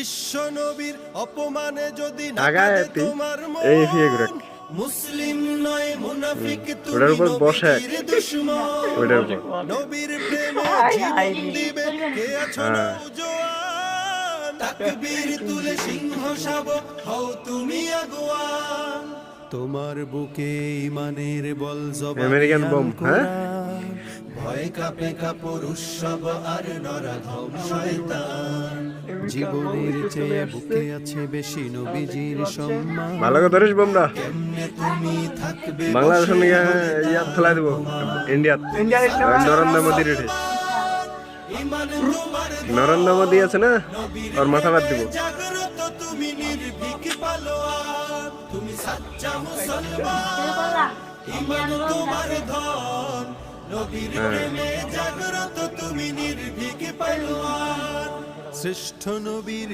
বিশ্ব নবীর অপমানে যদি না আগায় কাঁদে এতি, তোমার এই মন, ফিগুরা মুসলিম নয় মুনাফিক ওটার তুমি উপর বসে নবীর দুশমন। ওটার উপর নবীর প্রেমে জীবন দিবে কে আছো নওজোয়ান, তাকবীর তুলে সিংহ শাবক হও তুমি আগুয়ান। তোমার বুকে ইমানের বল জবান আমেরিকান বোম, হ্যাঁ? ভয় কাঁপে কাপড় উৎসব আর নরাধম শয়তান। জীবনের চেয়ে বুকে আছে বেশি নবীজির সম্মান। ভালো করে ধরিস বোমরা। কেমনে তুমি থাকবে বাংলাদেশ ইয়াত ফেলাই দেবো ইন্ডিয়াত। নরেন্দ্র মোদী রেটে ইমান তোমার নরেন্দ্র মোদী আছে না, ওর মাথা বাদ দিব। জাগ্রত তুমি নির্ভীক পালোয়ান, তুমি সাচ্চা মুসলমান। ইমান তোমার ধন, নবীর প্রেমে জাগ্রত তুমি নির্ভীক পালোয়ান। শ্রেষ্ঠ নবীর